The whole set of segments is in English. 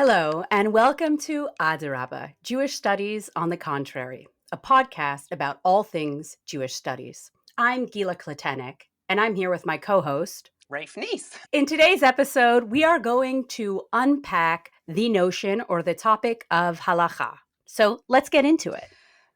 Hello, and welcome to Aderaba, Jewish Studies on the Contrary, a podcast about all things Jewish studies. I'm Gilah Kletenik, and I'm here with my co-host, Rafe, Neis. In today's episode, we are going to unpack the notion or the topic of halakha. So let's get into it.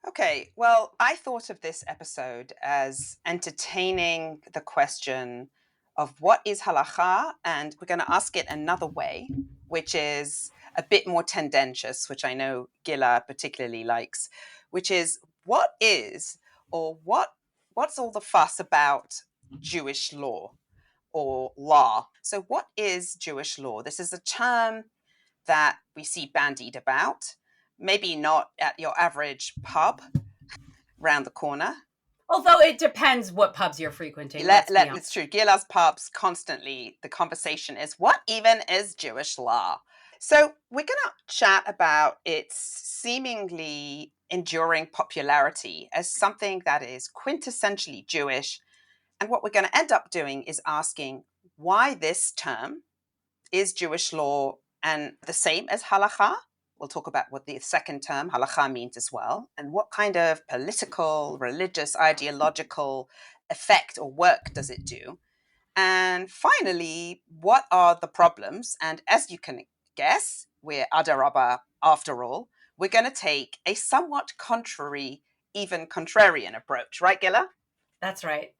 Okay, well, I thought of this episode as entertaining the question of what is halakha, and we're going to ask it another way, which is a bit more tendentious, which I know Gilah particularly likes, which is what is or what's all the fuss about Jewish law or law? So what is Jewish law? This is a term that we see bandied about. Maybe not at your average pub round the corner. Although it depends what pubs you're frequenting. It's true. Gilah's pubs constantly, the conversation is, what even is Jewish law? So we're going to chat about its seemingly enduring popularity as something that is quintessentially Jewish. And what we're going to end up doing is asking why this term is Jewish law and the same as halakha. We'll talk about what the second term, halakha, means as well, and what kind of political, religious, ideological effect or work does it do. And finally, what are the problems? And as you can guess, we're Aderaba after all. We're going to take a somewhat contrary, even contrarian approach. Right, Gilah? That's right.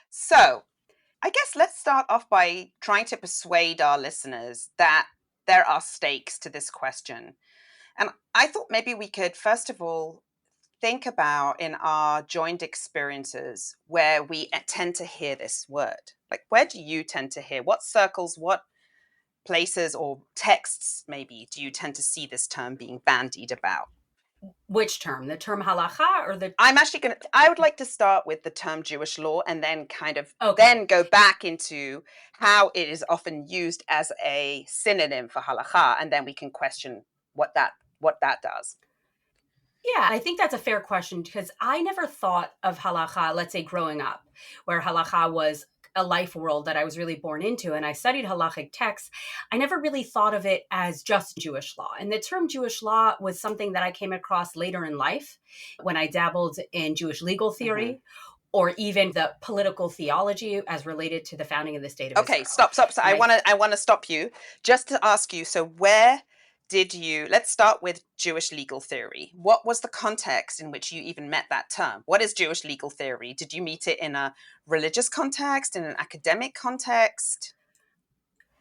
So I guess let's start off by trying to persuade our listeners that there are stakes to this question. And I thought maybe we could, first of all, think about in our joined experiences where we tend to hear this word. Like, where do you tend to hear? What circles, what places or texts maybe do you tend to see this term being bandied about? Which term? The term halakha or the... I would like to start with the term Jewish law and then then go back into how it is often used as a synonym for halakha, and then we can question what that does. Yeah, I think that's a fair question because I never thought of halakha, let's say growing up, where halakha was a life world that I was really born into, and I studied halachic texts. I never really thought of it as just Jewish law. And the term Jewish law was something that I came across later in life when I dabbled in Jewish legal theory, or even the political theology as related to the founding of the state of Israel. Okay, stop. So I want to stop you just to ask you, so where did you, let's start with Jewish legal theory. What was the context in which you even met that term? What is Jewish legal theory? Did you meet it in a religious context, in an academic context?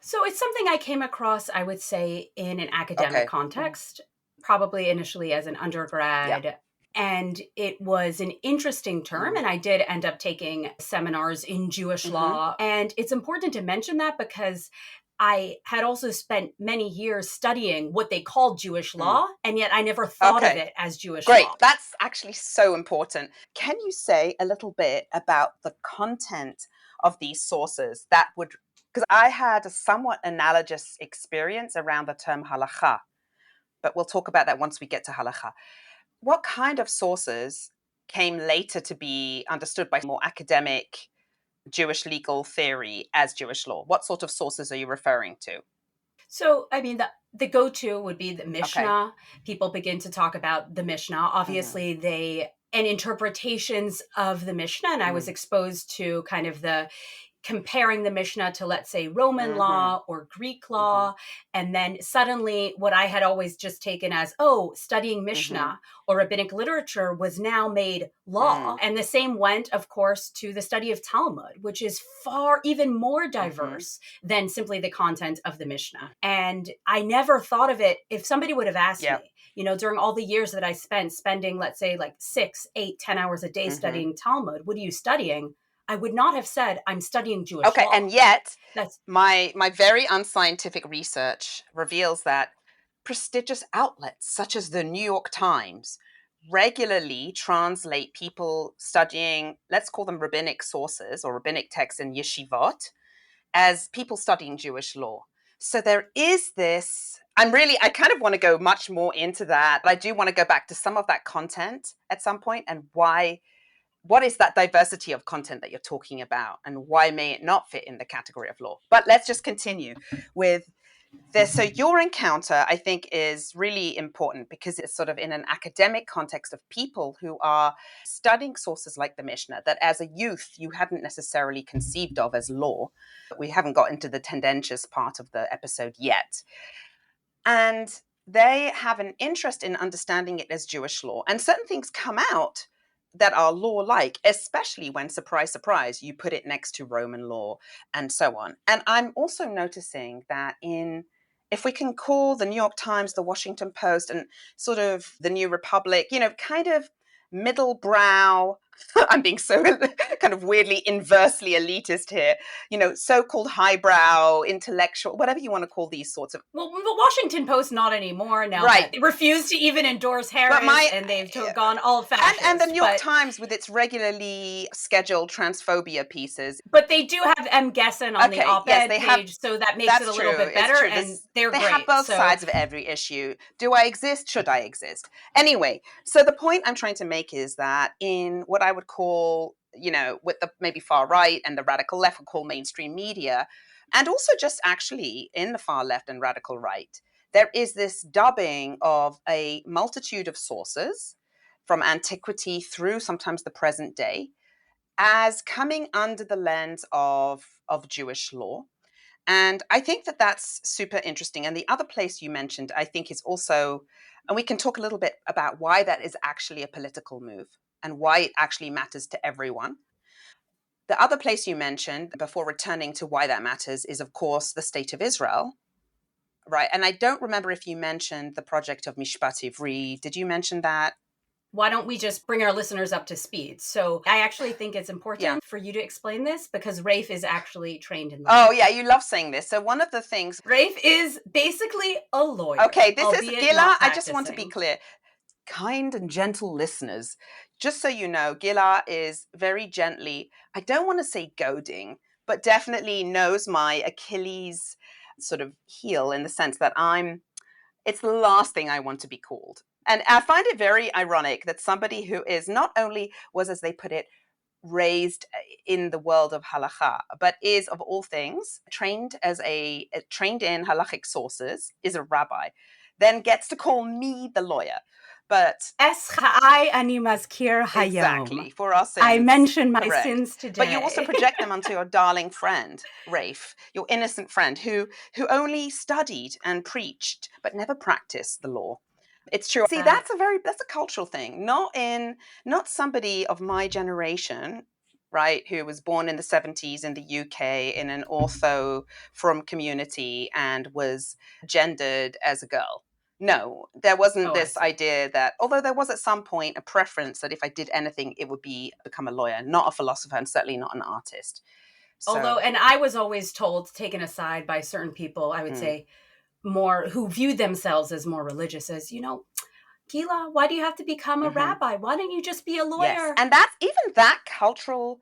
So it's something I came across, I would say, in an academic context, probably initially as an undergrad. Yeah. And it was an interesting term. And I did end up taking seminars in Jewish law. And it's important to mention that because I had also spent many years studying what they called Jewish law, and yet I never thought of it as Jewish law. Great. That's actually so important. Can you say a little bit about the content of these sources that would, because I had a somewhat analogous experience around the term halakha, but we'll talk about that once we get to halakha. What kind of sources came later to be understood by more academic Jewish legal theory as Jewish law? What sort of sources are you referring to? So, I mean, the go-to would be the Mishnah. Okay. People begin to talk about the Mishnah. Obviously, and interpretations of the Mishnah. And I was exposed to kind of the comparing the Mishnah to, let's say, Roman law or Greek law. And then suddenly what I had always just taken as, studying Mishnah or rabbinic literature was now made law. And the same went, of course, to the study of Talmud, which is far even more diverse than simply the content of the Mishnah. And I never thought of it, if somebody would have asked me, during all the years that I spending, let's say, like 6, 8, 10 hours a day studying Talmud, what are you studying? I would not have said I'm studying Jewish law. Okay, and yet my very unscientific research reveals that prestigious outlets such as the New York Times regularly translate people studying, let's call them rabbinic sources or rabbinic texts in yeshivot, as people studying Jewish law. So there is this, I kind of want to go much more into that, but I do want to go back to some of that content at some point and what is that diversity of content that you're talking about and why may it not fit in the category of law? But let's just continue with So your encounter, I think, is really important because it's sort of in an academic context of people who are studying sources like the Mishnah that as a youth you hadn't necessarily conceived of as law. We haven't got into the tendentious part of the episode yet. And they have an interest in understanding it as Jewish law. And certain things come out that are law-like, especially when, surprise, surprise, you put it next to Roman law and so on. And I'm also noticing that if we can call the New York Times, the Washington Post, and sort of the New Republic, kind of middle brow, I'm being so kind of weirdly inversely elitist here, so-called highbrow, intellectual, whatever you want to call these sorts of. Well, the Washington Post, not anymore now. Right. They refuse to even endorse Harris, and they've gone all fascist. And the New York Times with its regularly scheduled transphobia pieces. But they do have M. Gessen on the op-ed page, so that makes it a little bit better, and they're great. They have both sides of every issue. Do I exist? Should I exist? Anyway, so the point I'm trying to make is that in what I would call, with the maybe far right and the radical left would call mainstream media, and also just actually in the far left and radical right, there is this dubbing of a multitude of sources from antiquity through sometimes the present day as coming under the lens of Jewish law. And I think that that's super interesting. And the other place you mentioned, I think, is also, and we can talk a little bit about why that is actually a political move and why it actually matters to everyone. The other place you mentioned before returning to why that matters is, of course, the state of Israel. Right. And I don't remember if you mentioned the project of Mishpat Ivri. Did you mention that? Why don't we just bring our listeners up to speed? So I actually think it's important for you to explain this because Rafe is actually trained in law. Oh, yeah, you love saying this. So one of the things... Rafe is basically a lawyer. Okay, this is Gilah. I just want to be clear. Kind and gentle listeners, just so you know, Gilah is very gently, I don't want to say goading, but definitely knows my Achilles sort of heel in the sense that it's the last thing I want to be called. And I find it very ironic that somebody who is not only was, as they put it, raised in the world of halakha, but is of all things trained in halachic sources, is a rabbi, then gets to call me the lawyer. But exactly, for our sins. I mention my sins today. But you also project them onto your darling friend, Rafe, your innocent friend who only studied and preached but never practiced the law. It's true. See, that's a cultural thing. Not somebody of my generation, right, who was born in the 70s in the UK in an ortho from community and was gendered as a girl. No, there wasn't this idea that, although there was at some point a preference that if I did anything, it would be become a lawyer, not a philosopher, and certainly not an artist. So, and I was always told, taken aside by certain people, I would say, more who viewed themselves as more religious, as, Gilah, why do you have to become a rabbi? Why don't you just be a lawyer? Yes. And that's even that cultural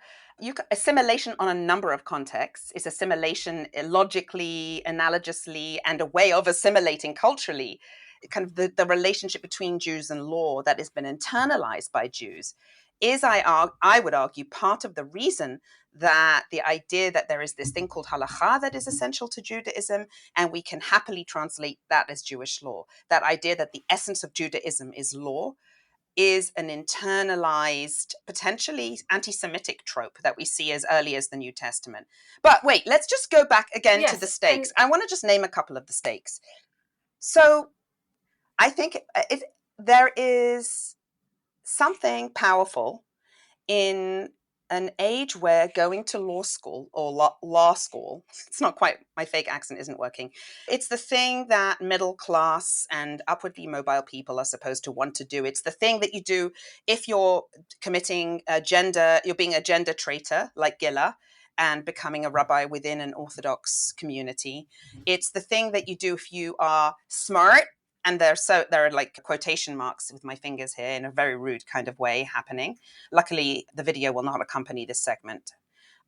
assimilation on a number of contexts is assimilation logically, analogously, and a way of assimilating culturally. Kind of the relationship between Jews and law that has been internalized by Jews is, I would argue, part of the reason that the idea that there is this thing called halakha that is essential to Judaism, and we can happily translate that as Jewish law. That idea that the essence of Judaism is law is an internalized, potentially anti-Semitic trope that we see as early as the New Testament. But wait, let's just go back again to the stakes. I want to just name a couple of the stakes. So I think there is something powerful in an age where going to law school or law school, it's not quite, my fake accent isn't working. It's the thing that middle class and upwardly mobile people are supposed to want to do. It's the thing that you do if you're committing you're being a gender traitor like Gilah and becoming a rabbi within an Orthodox community. It's the thing that you do if you are smart. And there are like quotation marks with my fingers here in a very rude kind of way happening. Luckily, the video will not accompany this segment.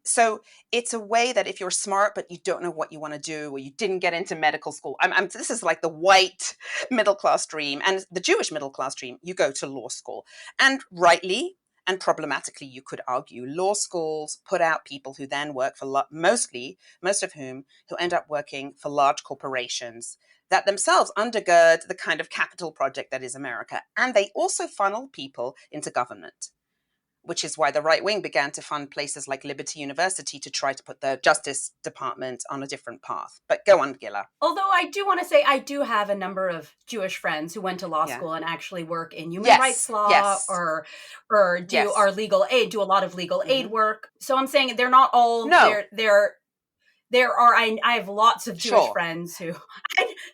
So it's a way that if you're smart, but you don't know what you want to do, or you didn't get into medical school, this is like the white middle class dream and the Jewish middle class dream, you go to law school. And rightly, And problematically, you could argue, law schools put out people who then work for most of whom who end up working for large corporations that themselves undergird the kind of capital project that is America. And they also funnel people into government, which is why the right wing began to fund places like Liberty University to try to put the Justice Department on a different path. But go on, Gilah. Although I do want to say I do have a number of Jewish friends who went to law school and actually work in human rights law or do our legal aid, do a lot of legal aid work. So I'm saying they're not all there are I have lots of Jewish friends who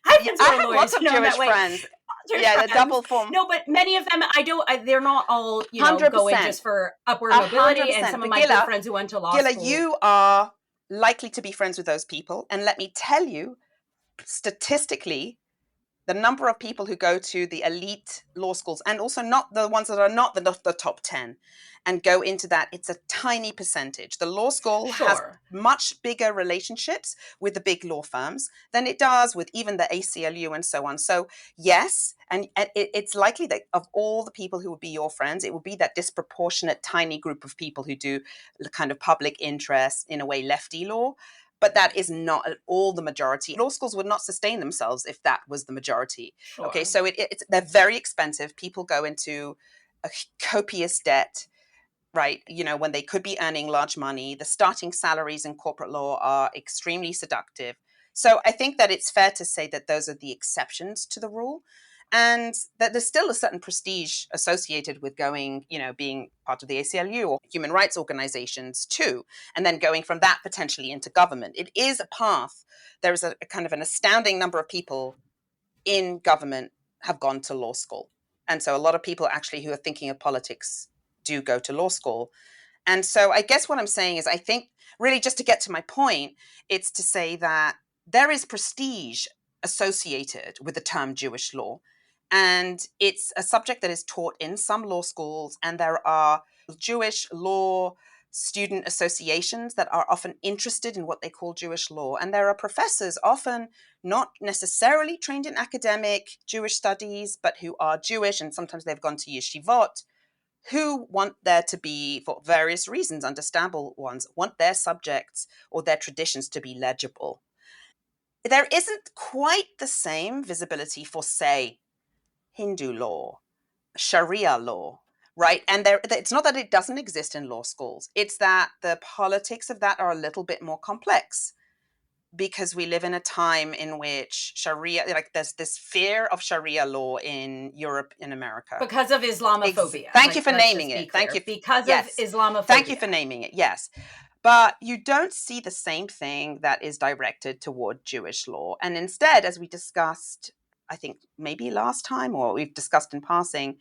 I have lots of Jewish friends. The double form. No, but many of them they're not all, 100%. Going just for upward mobility. 100%. And some of my good friends who went to law school. You are likely to be friends with those people. And let me tell you, statistically, the number of people who go to the elite law schools, and also not the ones that are not the top 10, and go into that, it's a tiny percentage. The law school has much bigger relationships with the big law firms than it does with even the ACLU and so on. So yes, and it's likely that of all the people who would be your friends, it would be that disproportionate tiny group of people who do the kind of public interest, in a way, lefty law. But that is not at all the majority. Law schools would not sustain themselves if that was the majority. Sure. Okay, so they're very expensive. People go into a copious debt, right? When they could be earning large money. The starting salaries in corporate law are extremely seductive. So I think that it's fair to say that those are the exceptions to the rule. And that there's still a certain prestige associated with going, being part of the ACLU or human rights organizations too, and then going from that potentially into government. It is a path. There is a kind of an astounding number of people in government have gone to law school. And so a lot of people actually who are thinking of politics do go to law school. And so I guess what I'm saying is, I think really just to get to my point, it's to say that there is prestige associated with the term Jewish law. And it's a subject that is taught in some law schools, and there are Jewish law student associations that are often interested in what they call Jewish law. And there are professors, often not necessarily trained in academic Jewish studies, but who are Jewish, and sometimes they've gone to yeshivot, who want there to be, for various reasons, understandable ones, want their subjects or their traditions to be legible. There isn't quite the same visibility for, say, Hindu law, Sharia law, right? And it's not that it doesn't exist in law schools. It's that the politics of that are a little bit more complex, because we live in a time in which Sharia, there's this fear of Sharia law in Europe, in America. Because of Islamophobia. Thank you for naming it. Thank you. Because of Islamophobia. Thank you for naming it, yes. But you don't see the same thing that is directed toward Jewish law. And instead, as we discussed, I think maybe last time, or we've discussed in passing,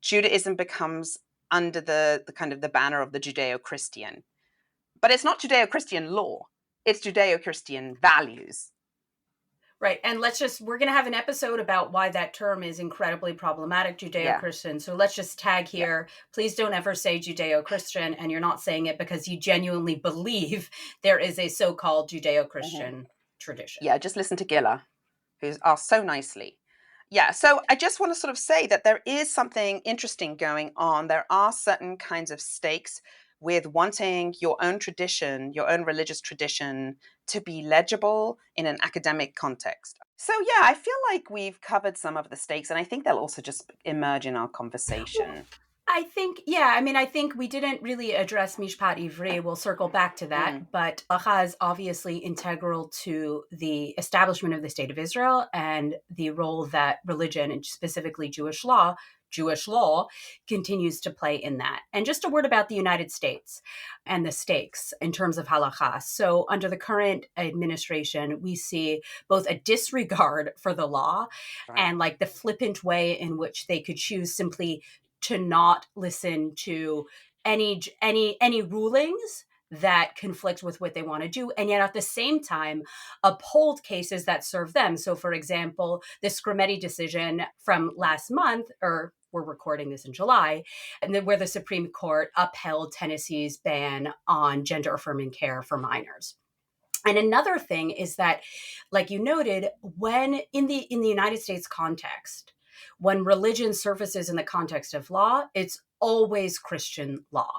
Judaism becomes under the kind of the banner of the Judeo-Christian. But it's not Judeo-Christian law. It's Judeo-Christian values. Right. And we're going to have an episode about why that term is incredibly problematic, Judeo-Christian. Yeah. So let's just tag here. Yeah. Please don't ever say Judeo-Christian, and you're not saying it because you genuinely believe there is a so-called Judeo-Christian tradition. Yeah, just listen to Gilah, who's asked so nicely. Yeah, so I just want to sort of say that there is something interesting going on. There are certain kinds of stakes with wanting your own tradition, your own religious tradition, to be legible in an academic context. So yeah, I feel like we've covered some of the stakes, and I think they'll also just emerge in our conversation. I think we didn't really address Mishpat Ivri. We'll circle back to that. But Halakha is obviously integral to the establishment of the State of Israel and the role that religion, and specifically Jewish law, continues to play in that. And just a word about the United States and the stakes in terms of halakha. So under the current administration, we see both a disregard for the law and the flippant way in which they could choose simply to not listen to any rulings that conflict with what they want to do, and yet at the same time uphold cases that serve them. So for example, the Scrimetti decision from last month, or we're recording this in July, and then where the Supreme Court upheld Tennessee's ban on gender-affirming care for minors. And another thing is that, like you noted, when in the United States context, when religion surfaces in the context of law, it's always Christian law.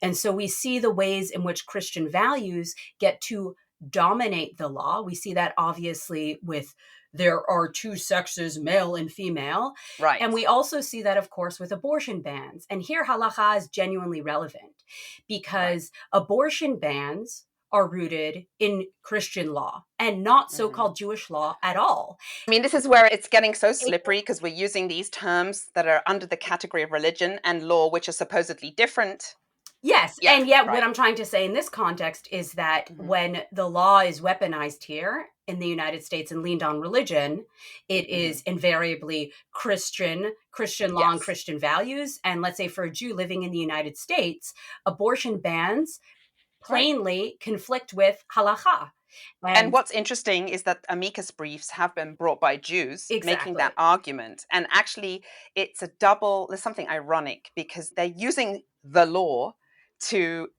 And so we see the ways in which Christian values get to dominate the law. We see that obviously with there are two sexes, male and female. Right. And we also see that, of course, with abortion bans. And here halakha is genuinely relevant because abortion bans are rooted in Christian law and not so-called Jewish law at all. I mean, this is where it's getting so slippery because we're using these terms that are under the category of religion and law, which are supposedly different. Yes. Yeah, and yet what I'm trying to say in this context is that when the law is weaponized here in the United States and leaned on religion, it is invariably Christian law and Christian values. And let's say for a Jew living in the United States, abortion bans plainly conflict with halakha. And what's interesting is that amicus briefs have been brought by Jews making that argument. And actually, there's something ironic because they're using the law to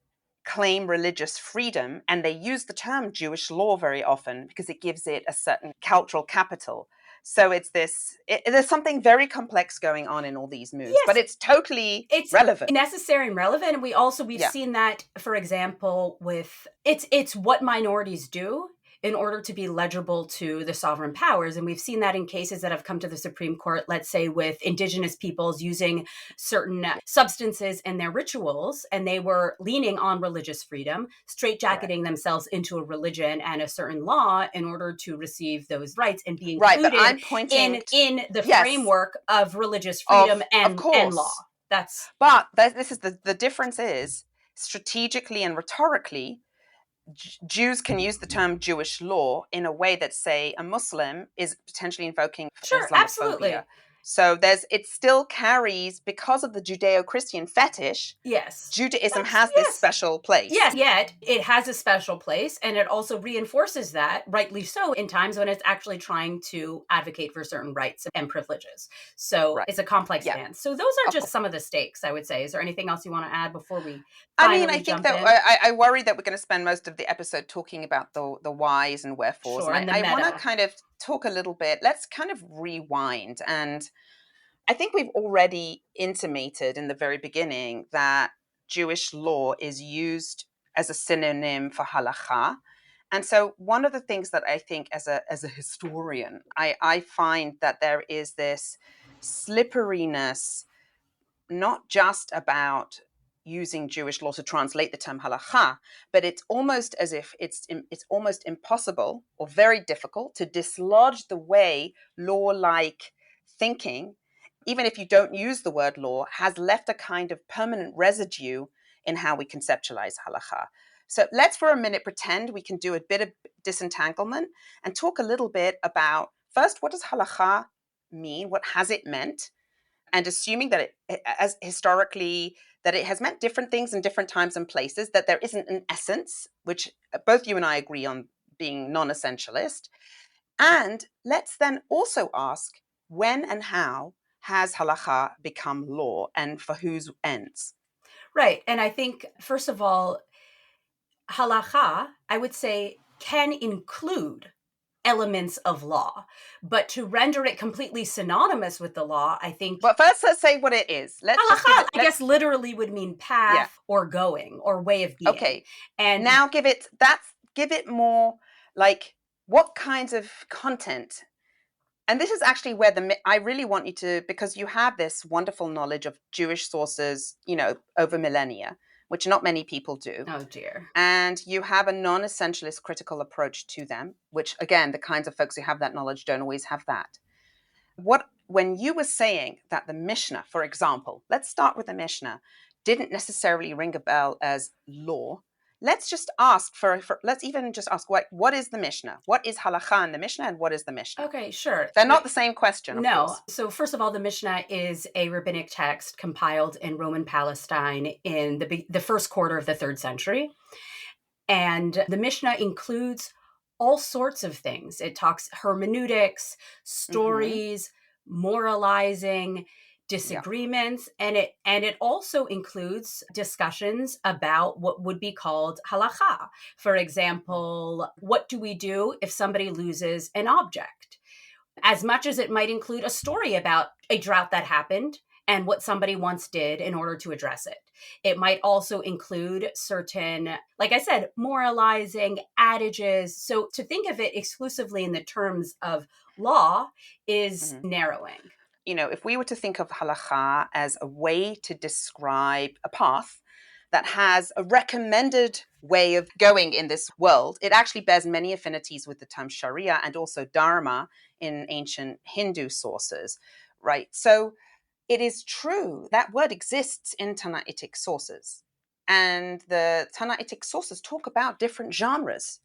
claim religious freedom. And they use the term Jewish law very often because it gives it a certain cultural capital. So there's something very complex going on in all these moves, but it's totally relevant. It's necessary and relevant. And we've seen that, for example, with it's what minorities do in order to be legible to the sovereign powers. And we've seen that in cases that have come to the Supreme Court, let's say with indigenous peoples using certain substances in their rituals, and they were leaning on religious freedom, straitjacketing themselves into a religion and a certain law in order to receive those rights and be included in the framework of religious freedom and law. This is the difference is strategically and rhetorically, Jews can use the term Jewish law in a way that, say, a Muslim is potentially invoking Islamophobia. Absolutely. So it still carries, because of the Judeo-Christian fetish, Judaism has this special place. Yes, yet it has a special place, and it also reinforces that, rightly so, in times when it's actually trying to advocate for certain rights and privileges. So it's a complex dance. So those are just some of the stakes, I would say. Is there anything else you want to add before we I think that I worry that we're going to spend most of the episode talking about the whys and wherefores. Sure, and I want to kind of talk a little bit. Let's kind of rewind. And I think we've already intimated in the very beginning that Jewish law is used as a synonym for halakha. And so one of the things that I think as a historian, I find that there is this slipperiness, not just about using Jewish law to translate the term halakha, but it's almost as if it's almost impossible or very difficult to dislodge the way law-like thinking, even if you don't use the word law, has left a kind of permanent residue in how we conceptualize halakha. So let's for a minute pretend we can do a bit of disentanglement and talk a little bit about, first, what does halakha mean? What has it meant? And assuming that as historically, that it has meant different things in different times and places, that there isn't an essence, which both you and I agree on being non-essentialist. And let's then also ask, when and how has halakha become law and for whose ends? Right. And I think, first of all, halakha, I would say, can include elements of law, but to render it completely synonymous with the law, I think. But first, let's say what it is. Halakha, I guess, literally would mean path or going or way of being. Okay, and now give it more like what kinds of content. And this is actually where I really want you to, because you have this wonderful knowledge of Jewish sources, over millennia, which not many people do. Oh, dear. And you have a non-essentialist critical approach to them, which, again, the kinds of folks who have that knowledge don't always have that. When you were saying that the Mishnah, for example, let's start with the Mishnah, didn't necessarily ring a bell as law, let's just ask let's even just ask what is the Mishnah? What is halakha in the Mishnah and what is the Mishnah? Okay, sure. They're not the same question, of No. course. So first of all, the Mishnah is a rabbinic text compiled in Roman Palestine in the first quarter of the 3rd century. And the Mishnah includes all sorts of things. It talks hermeneutics, stories, moralizing, disagreements, and it also includes discussions about what would be called halakha. For example, what do we do if somebody loses an object? as much as it might include a story about a drought that happened and what somebody once did in order to address it. It might also include certain, like I said, moralizing adages. So to think of it exclusively in the terms of law is narrowing. You know, if we were to think of halakha as a way to describe a path that has a recommended way of going in this world, it actually bears many affinities with the term Sharia and also Dharma in ancient Hindu sources, right? So it is true that word exists in Tanaitic sources. And the Tanaitic sources talk about different genres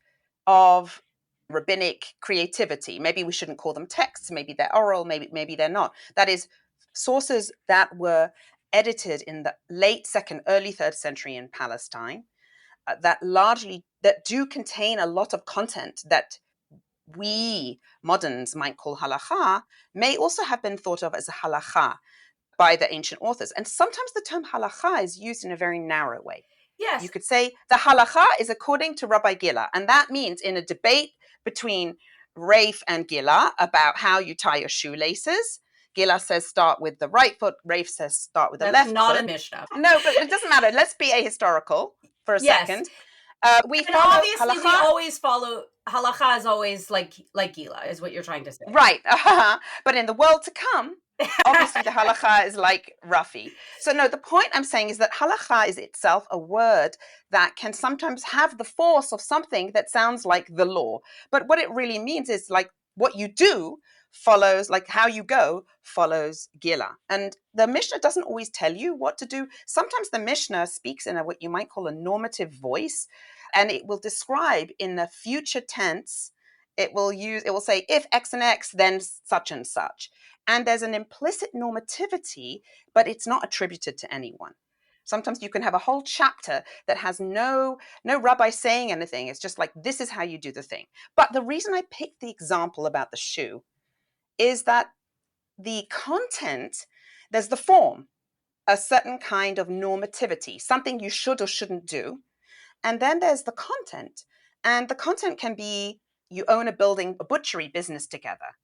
of rabbinic creativity. Maybe we shouldn't call them texts, maybe they're oral, maybe they're not. That is, sources that were edited in the late second, early third century in Palestine, that do contain a lot of content that we moderns might call halakha, may also have been thought of as a halakha by the ancient authors. And sometimes the term halakha is used in a very narrow way. Yes. You could say the halakha is according to Rabbi Gilah, and that means in a debate between Rafe and Gilah about how you tie your shoelaces, Gilah says start with the right foot, Rafe says start with the left foot. That's not a Mishnah. No, but it doesn't matter. Let's be ahistorical for a second. We always follow halakha is always like Gilah, is what you're trying to say. Right. But in the world to come, obviously the halakha is like Rafe. So no, the point I'm saying is that halakha is itself a word that can sometimes have the force of something that sounds like the law. But what it really means is like what you do follows, like how you go follows Gilah. And the Mishnah doesn't always tell you what to do. Sometimes the Mishnah speaks in what you might call a normative voice, and it will describe in the future tense. It will say, if X and X, then such and such. And there's an implicit normativity, but it's not attributed to anyone. Sometimes you can have a whole chapter that has no rabbi saying anything. It's just like, this is how you do the thing. But the reason I picked the example about the shoe is that the content, there's the form, a certain kind of normativity, something you should or shouldn't do. And then there's the content. And the content can be, you own a butchery business together,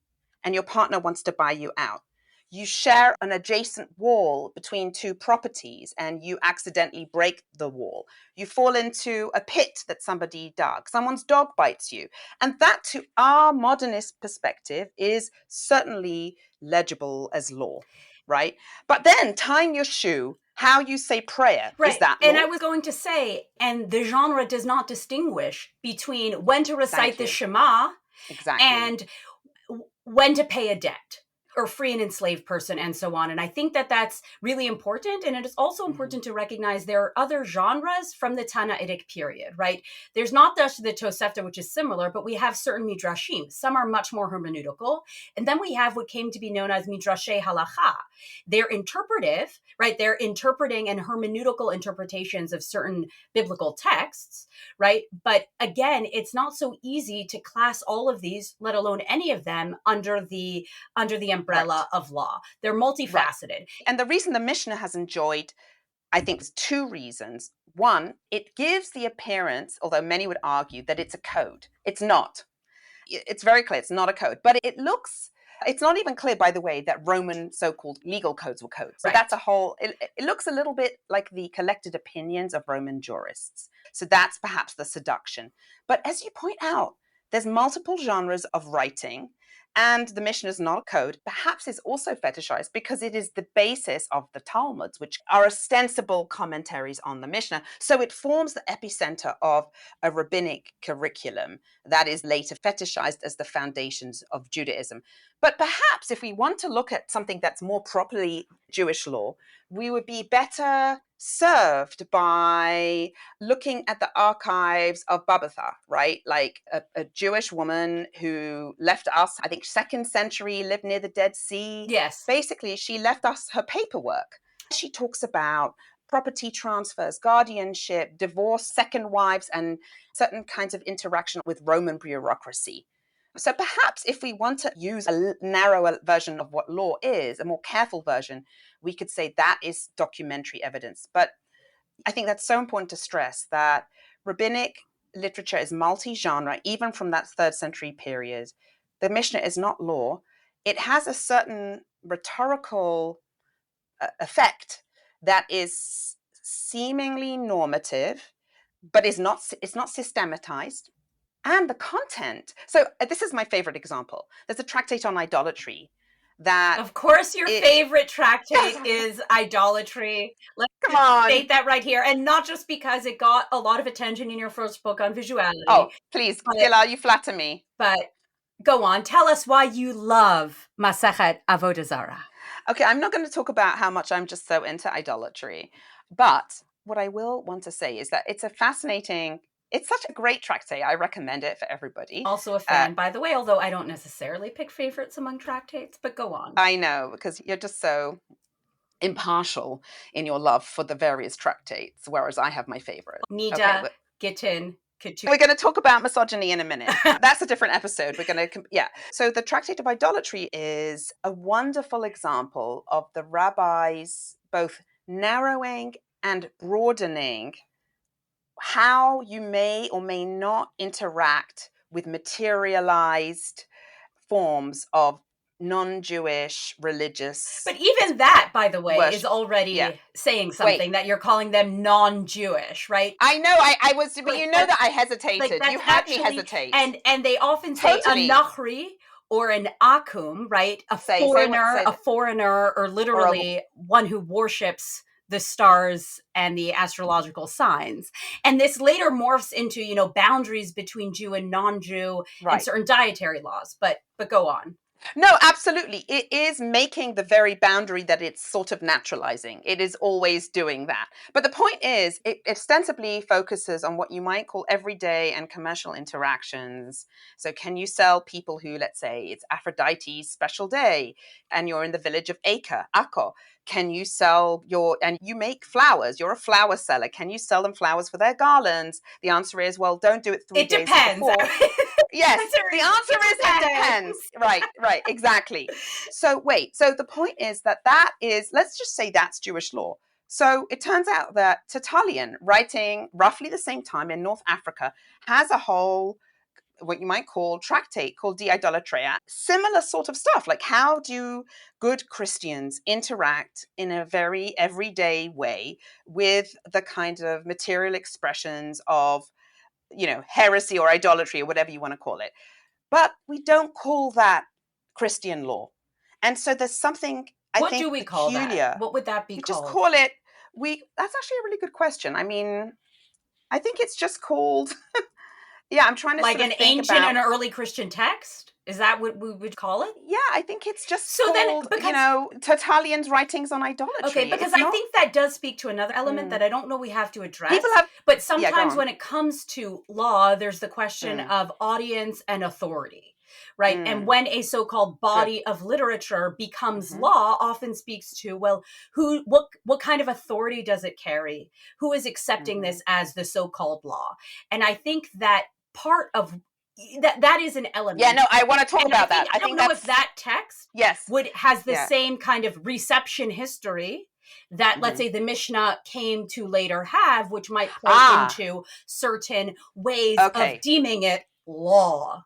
and your partner wants to buy you out. You share an adjacent wall between two properties and you accidentally break the wall. You fall into a pit that somebody dug. Someone's dog bites you. And that, to our modernist perspective, is certainly legible as law, right? But then tying your shoe, how you say prayer, right. Is that law? And I was going to say, and the genre does not distinguish between when to recite the Shema and when to pay a debt or free an enslaved person and so on. And I think that that's really important. And it is also important to recognize there are other genres from the Tanaitic period, right? There's not just the Tosefta, which is similar, but we have certain midrashim. Some are much more hermeneutical. And then we have what came to be known as midrashay halakha. They're interpretive, right? They're interpreting and hermeneutical interpretations of certain biblical texts, right? But again, it's not so easy to class all of these, let alone any of them, under the umbrella of law. They're multifaceted. Right. And the reason the Mishnah has enjoyed, I think, there's two reasons. One, it gives the appearance, although many would argue, that it's a code. It's not. It's very clear it's not a code. But it's not even clear, by the way, that Roman so-called legal codes were codes. So that's it looks a little bit like the collected opinions of Roman jurists. So that's perhaps the seduction. But as you point out, there's multiple genres of writing, and the Mishnah is not a code. Perhaps it's also fetishized because it is the basis of the Talmuds, which are ostensible commentaries on the Mishnah. So it forms the epicenter of a rabbinic curriculum that is later fetishized as the foundations of Judaism. But perhaps if we want to look at something that's more properly Jewish law, we would be better served by looking at the archives of Babylon, right? Like a Jewish woman who left us, I think, 2nd century, lived near the Dead Sea. Yes. Basically, she left us her paperwork. She talks about property transfers, guardianship, divorce, second wives, and certain kinds of interaction with Roman bureaucracy. So perhaps if we want to use a narrower version of what law is, a more careful version, we could say that is documentary evidence. But I think that's so important to stress, that rabbinic literature is multi-genre, even from that 3rd century period. The Mishnah is not law, it has a certain rhetorical effect that is seemingly normative, but it's not systematized. And the content. So this is my favorite example. There's a tractate on idolatry that. Of course, your favorite tractate is idolatry. Let's Come on. state that right here. And not just because it got a lot of attention in your first book on visuality. Oh, please, Gilah, you flatter me. But go on. Tell us why you love Masechet Avodah Zarah. Okay, I'm not going to talk about how much I'm just so into idolatry. But what I will want to say is that it's such a great tractate. I recommend it for everybody. Also a fan, by the way, although I don't necessarily pick favorites among tractates, but go on. I know, because you're just so impartial in your love for the various tractates, whereas I have my favorite. Nida, Gittin, we're going to talk about misogyny in a minute. That's a different episode. So the Tractate of Idolatry is a wonderful example of the rabbis both narrowing and broadening how you may or may not interact with materialized forms of non-Jewish religious. But even that, by the way, is already saying something, that you're calling them non-Jewish, right? I know, I was, but you know that I hesitated. You had me hesitate. And they often say a Nachri or an Akum, right? A foreigner, or literally one who worships the stars and the astrological signs. And this later morphs into, boundaries between Jew and non-Jew and certain dietary laws. But go on. No, absolutely. It is making the very boundary that it's sort of naturalizing. It is always doing that. But the point is, it ostensibly focuses on what you might call everyday and commercial interactions. So can you sell people who, let's say, it's Aphrodite's special day and you're in the village of Akko? Can you sell and you make flowers, you're a flower seller. Can you sell them flowers for their garlands? The answer is, well, don't do it 3 days before. Yes, the answer is it depends. Right, exactly. So the point is that is, let's just say that's Jewish law. So it turns out that Tertullian, writing roughly the same time in North Africa, has a whole, what you might call, tractate called De Idolatria. Similar sort of stuff, like how do good Christians interact in a very everyday way with the kind of material expressions of heresy or idolatry or whatever you want to call it. But we don't call that Christian law. And so there's something, what do we call that? What would that be called? Just call it, that's actually a really good question. I mean, I think it's just called, I'm trying to like an ancient and early Christian text? Is that what we would call it? Yeah, I think it's just called, Tertullian's writings on idolatry. Okay, because I think that does speak to another element that I don't know we have to address. But sometimes when it comes to law, there's the question of audience and authority, right? And when a so-called body of literature becomes law, often speaks to, well, what kind of authority does it carry? Who is accepting this as the so-called law? And I think that part of that is an element. Yeah, no, I want to talk about that. I don't know if that text has the same kind of reception history that, let's say, the Mishnah came to later have, which might play into certain ways of deeming it law.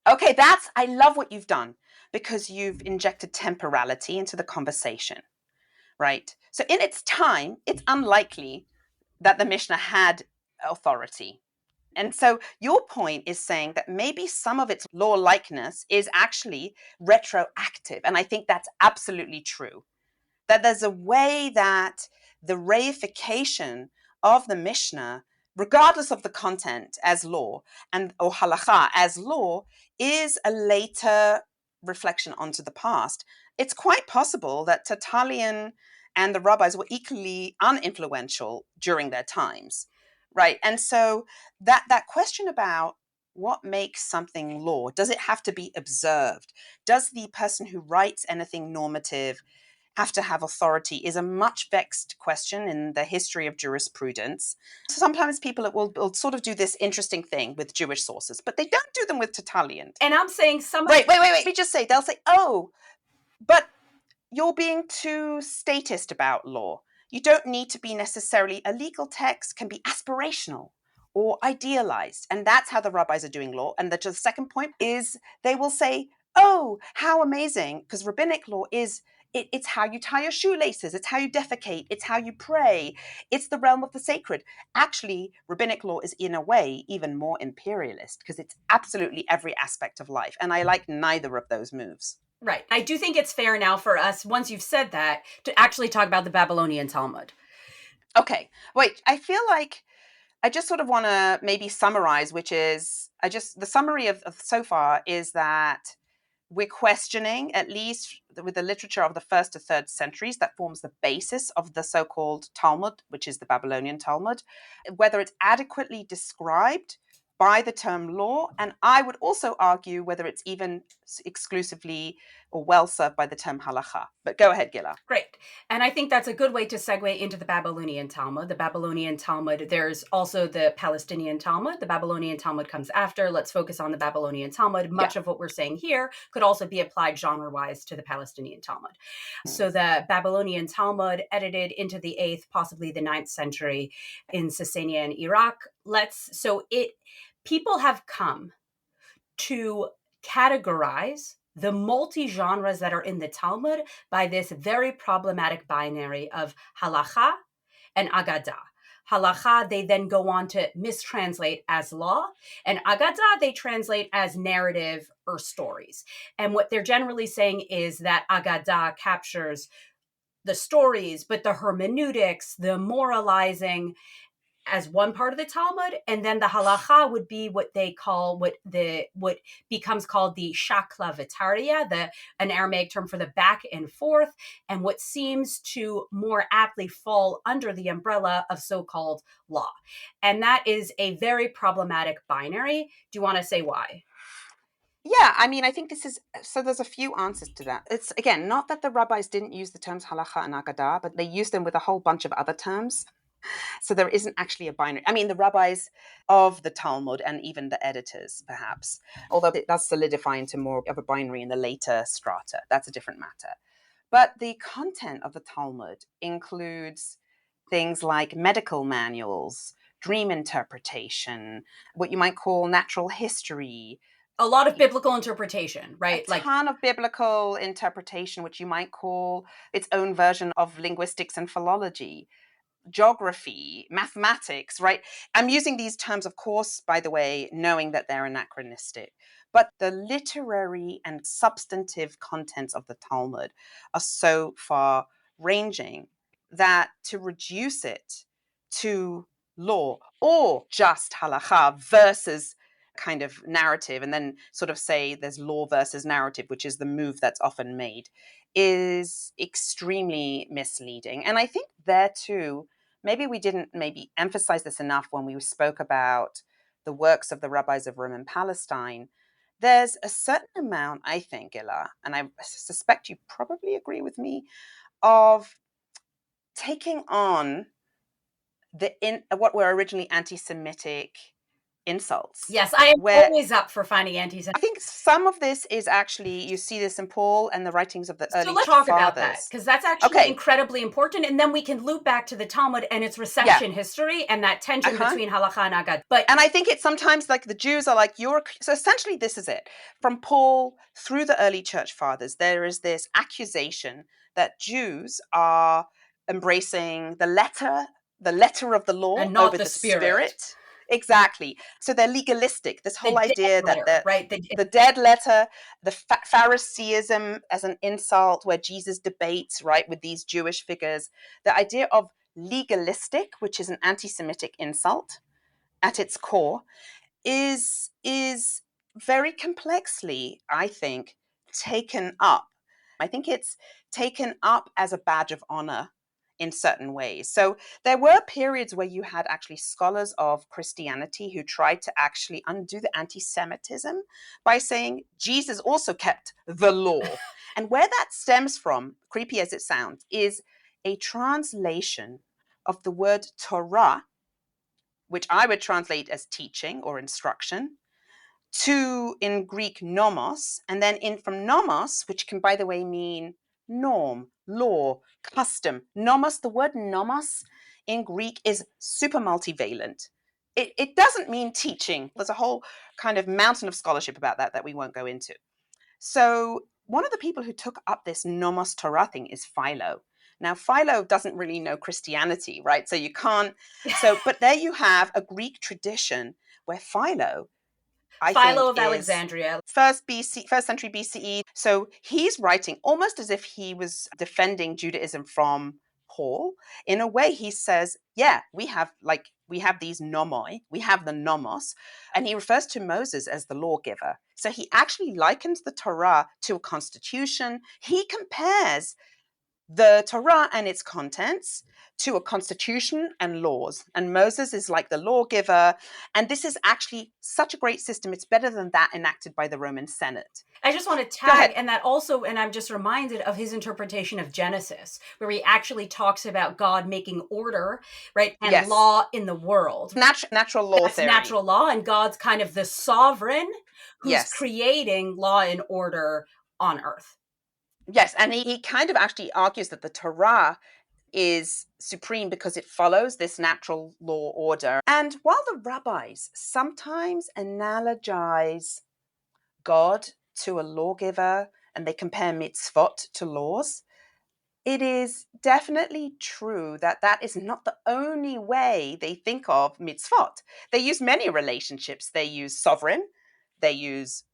Okay, I love what you've done, because you've injected temporality into the conversation, right? So in its time, it's unlikely that the Mishnah had authority. And so your point is saying that maybe some of its law-likeness is actually retroactive. And I think that's absolutely true. That there's a way that the reification of the Mishnah, regardless of the content as law, or halakha as law, is a later reflection onto the past. It's quite possible that Tertullian and the rabbis were equally uninfluential during their times. Right. And so that question about what makes something law, does it have to be observed? Does the person who writes anything normative have to have authority, is a much vexed question in the history of jurisprudence. Sometimes people will sort of do this interesting thing with Jewish sources, but they don't do them with Tertullian. And I'm saying Wait. Let me just say, they'll say, oh, but you're being too statist about law. You don't need to be necessarily, a legal text can be aspirational or idealized. And that's how the rabbis are doing law. And the second point is they will say, oh, how amazing, because rabbinic law is, it's how you tie your shoelaces, it's how you defecate, it's how you pray, it's the realm of the sacred. Actually, rabbinic law is in a way even more imperialist because it's absolutely every aspect of life. And I like neither of those moves. Right. I do think it's fair now for us, once you've said that, to actually talk about the Babylonian Talmud. Okay, wait, I feel like I just sort of want to maybe summarize, which is, the summary of so far is that we're questioning, at least with the literature of the 1st to 3rd centuries that forms the basis of the so-called Talmud, which is the Babylonian Talmud, whether it's adequately described by the term law, and I would also argue whether it's even exclusively or well served by the term halakha. But go ahead, Gilah. Great. And I think that's a good way to segue into the Babylonian Talmud. The Babylonian Talmud, there's also the Palestinian Talmud. The Babylonian Talmud comes after. Let's focus on the Babylonian Talmud. Much of what we're saying here could also be applied genre-wise to the Palestinian Talmud. So the Babylonian Talmud, edited into the 8th, possibly the 9th century in Sasanian Iraq. People have come to categorize the multi-genres that are in the Talmud by this very problematic binary of halakha and Aggadah. Halakha, they then go on to mistranslate as law, and Aggadah, they translate as narrative or stories. And what they're generally saying is that Aggadah captures the stories, but the hermeneutics, the moralizing, as one part of the Talmud, and then the Halakha would be what they call what becomes called the shakla vitaria, an Aramaic term for the back and forth, and what seems to more aptly fall under the umbrella of so-called law. And that is a very problematic binary. Do you want to say why? Yeah, I mean, I think there's a few answers to that. It's, again, not that the rabbis didn't use the terms halakha and Aggadah, but they used them with a whole bunch of other terms. So there isn't actually a binary. I mean, the rabbis of the Talmud and even the editors, perhaps, although it does solidify into more of a binary in the later strata. That's a different matter. But the content of the Talmud includes things like medical manuals, dream interpretation, what you might call natural history. A lot of biblical interpretation, right? A ton of biblical interpretation, which you might call its own version of linguistics and philology. Geography, mathematics, right? I'm using these terms, of course, by the way, knowing that they're anachronistic. But the literary and substantive contents of the Talmud are so far ranging that to reduce it to law or just halakha versus kind of narrative, and then sort of say there's law versus narrative, which is the move that's often made, is extremely misleading. And I think there too, maybe we didn't emphasize this enough when we spoke about the works of the rabbis of Rome and Palestine. There's a certain amount, I think, Gilah, and I suspect you probably agree with me, of taking on what were originally anti-Semitic insults. Yes, I am always up for finding anti-Semitic. I think some of this is actually, you see this in Paul and the writings of the early let's talk about that, because that's actually incredibly important, and then we can loop back to the Talmud and its reception history and that tension between halakha and Aggadah. And I think it's sometimes like the Jews are like, so essentially this is it. From Paul through the early church fathers, there is this accusation that Jews are embracing the letter of the law and not over the spirit. Exactly. So they're legalistic. This whole idea that the dead letter, the Phariseeism as an insult where Jesus debates, right, with these Jewish figures, the idea of legalistic, which is an anti-Semitic insult at its core, is very complexly, I think, taken up. I think it's taken up as a badge of honor in certain ways. So there were periods where you had actually scholars of Christianity who tried to actually undo the anti-Semitism by saying Jesus also kept the law. And where that stems from, creepy as it sounds, is a translation of the word Torah, which I would translate as teaching or instruction, to, in Greek, nomos, and then from nomos, which can, by the way, mean norm, law, custom. Nomos, the word nomos in Greek is super multivalent. It doesn't mean teaching. There's a whole kind of mountain of scholarship about that we won't go into. So one of the people who took up this nomos Torah thing is Philo. Now, Philo doesn't really know Christianity, right? So you can't. But there you have a Greek tradition where Philo, I Philo think, of is Alexandria. first century BCE. So he's writing almost as if he was defending Judaism from Paul. In a way, he says, yeah, we have these nomoi, we have the nomos, and he refers to Moses as the lawgiver. So he actually likens the Torah to a constitution. He compares the Torah and its contents to a constitution and laws. And Moses is like the lawgiver. And this is actually such a great system. It's better than that enacted by the Roman Senate. I just want to tag, and that also, and I'm just reminded of his interpretation of Genesis, where he actually talks about God making order, right, and law in the world. Natural law theory. Natural law, and God's kind of the sovereign who's creating law and order on earth. Yes, and he kind of actually argues that the Torah is supreme because it follows this natural law order. And while the rabbis sometimes analogize God to a lawgiver and they compare mitzvot to laws, it is definitely true that that is not the only way they think of mitzvot. They use many relationships. They use sovereign, they use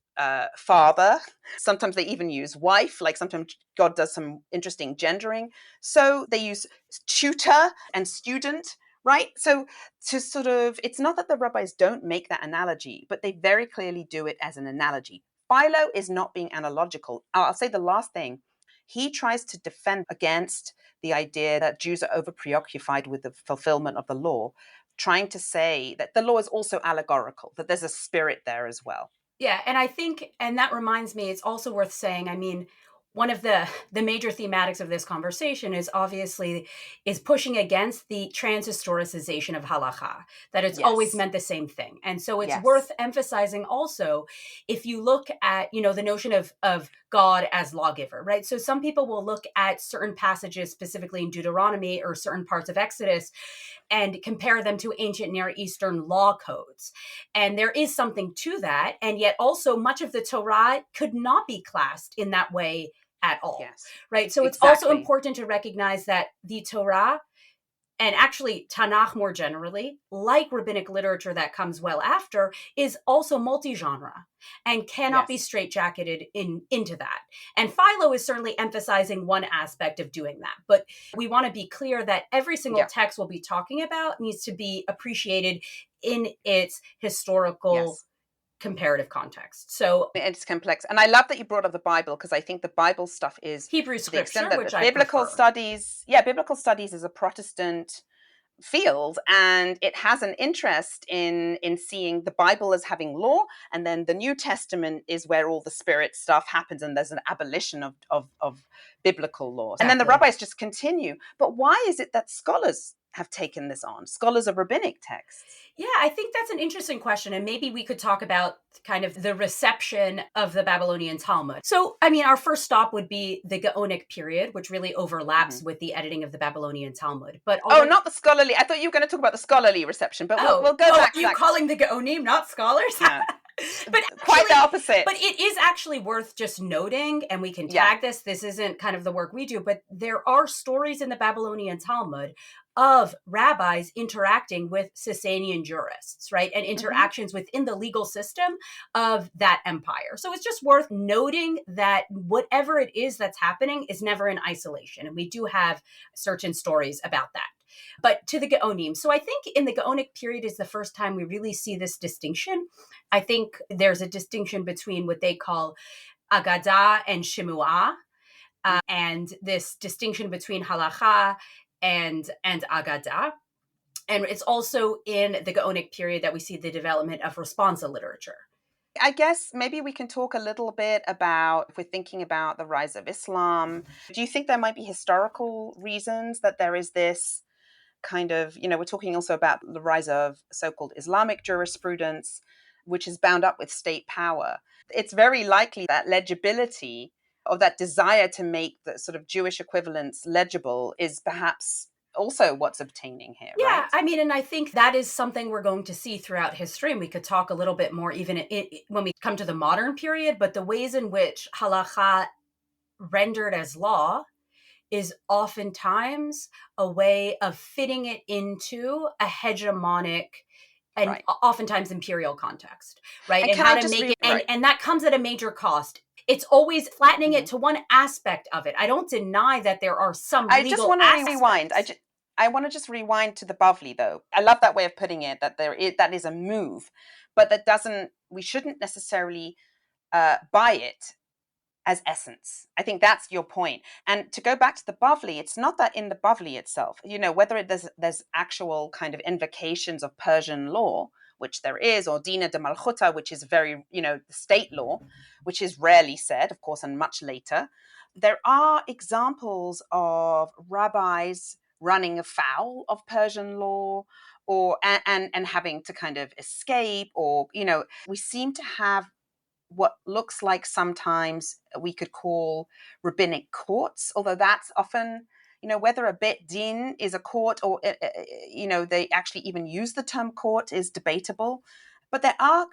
father, sometimes they even use wife, like sometimes God does some interesting gendering. So they use tutor and student, right? So to sort of, it's not that the rabbis don't make that analogy, but they very clearly do it as an analogy. Philo is not being analogical. I'll say the last thing. He tries to defend against the idea that Jews are over preoccupied with the fulfillment of the law, trying to say that the law is also allegorical, that there's a spirit there as well. Yeah, and I think, and that reminds me, it's also worth saying, I mean, one of the major thematics of this conversation is obviously pushing against the transhistoricization of halakha, that it's always meant the same thing. And so it's worth emphasizing also, if you look at, the notion of God as lawgiver, right? So some people will look at certain passages, specifically in Deuteronomy or certain parts of Exodus, and compare them to ancient Near Eastern law codes. And there is something to that. And yet also much of the Torah could not be classed in that way at all, right? So it's also important to recognize that the Torah, and actually Tanakh more generally, like rabbinic literature that comes well after, is also multi-genre and cannot be straitjacketed into that. And Philo is certainly emphasizing one aspect of doing that. But we want to be clear that every single text we'll be talking about needs to be appreciated in its historical comparative context. So it's complex. And I love that you brought up the Bible, because I think the Bible stuff is Hebrew scripture, which biblical studies. Yeah, biblical studies is a Protestant field, and it has an interest in seeing the Bible as having law, and then the New Testament is where all the spirit stuff happens, and there's an abolition of biblical law. And then the rabbis just continue. But why is it that scholars have taken this on, scholars of rabbinic texts? Yeah, I think that's an interesting question. And maybe we could talk about kind of the reception of the Babylonian Talmud. So, I mean, our first stop would be the Gaonic period, which really overlaps with the editing of the Babylonian Talmud. But not the scholarly. I thought you were going to talk about the scholarly reception, but we'll go back to that. Are you calling the Gaonim not scholars? Yeah. But quite the opposite. But it is actually worth just noting, and we can tag this. This isn't kind of the work we do, but there are stories in the Babylonian Talmud of rabbis interacting with Sasanian jurists, right? And interactions within the legal system of that empire. So it's just worth noting that whatever it is that's happening is never in isolation. And we do have certain stories about that. But to the Gaonim. So I think in the Gaonic period is the first time we really see this distinction. I think there's a distinction between what they call Aggadah and Shimuah, and this distinction between Halakha and Aggadah. And it's also in the Gaonic period that we see the development of responsa literature. I guess maybe we can talk a little bit about, if we're thinking about the rise of Islam, do you think there might be historical reasons that there is this kind of, we're talking also about the rise of so-called Islamic jurisprudence, which is bound up with state power. It's very likely that legibility, or that desire to make the sort of Jewish equivalents legible, is perhaps also what's obtaining here, Yeah, right? I mean, and I think that is something we're going to see throughout history, and we could talk a little bit more even when we come to the modern period, but the ways in which halakha rendered as law is oftentimes a way of fitting it into a hegemonic and oftentimes imperial context, right? And how to make it, and that comes at a major cost. It's always flattening it to one aspect of it. I don't deny that there are some legal just want to rewind. I want to just rewind to the Bavli, though. I love that way of putting it, that that is a move, but we shouldn't necessarily buy it as essence. I think that's your point. And to go back to the Bavli, it's not that in the Bavli itself, whether there's actual kind of invocations of Persian law, which there is, or Dina de Malchuta, which is very, the state law, which is rarely said, of course, and much later. There are examples of rabbis running afoul of Persian law, or and having to kind of escape, or we seem to have what looks like sometimes we could call rabbinic courts, although that's often, whether a bet din is a court or, they actually even use the term court is debatable. But there are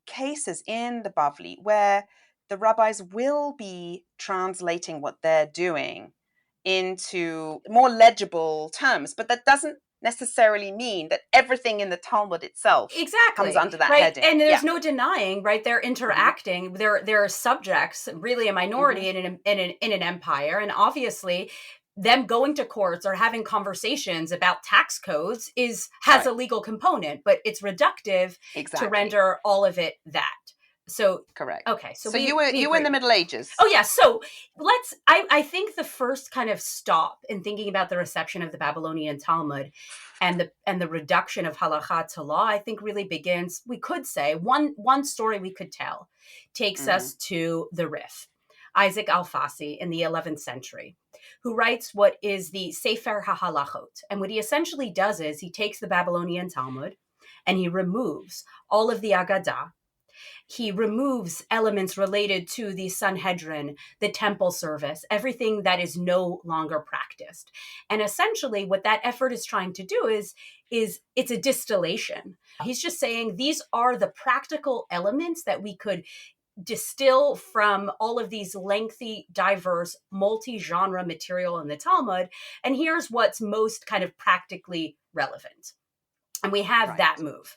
cases in the Bavli where the rabbis will be translating what they're doing into more legible terms, but that doesn't necessarily mean that everything in the Talmud itself comes under that heading. And there's no denying, right? They're interacting. They're subjects, really a minority in an empire, and obviously them going to courts or having conversations about tax codes has a legal component, but it's reductive to render all of it that. So correct. Okay. So you were in the Middle Ages. Oh yeah. So I think the first kind of stop in thinking about the reception of the Babylonian Talmud and the reduction of halakha to law, I think really begins, we could say, one story we could tell takes us to the Rafe, Isaac Alfasi in the 11th century, who writes what is the Sefer HaHalachot. And what he essentially does is he takes the Babylonian Talmud and he removes all of the Aggadah. He removes elements related to the Sanhedrin, the temple service, everything that is no longer practiced. And essentially what that effort is trying to do is it's a distillation. He's just saying these are the practical elements that we could distill from all of these lengthy, diverse, multi-genre material in the Talmud. And here's what's most kind of practically relevant. And we have that move.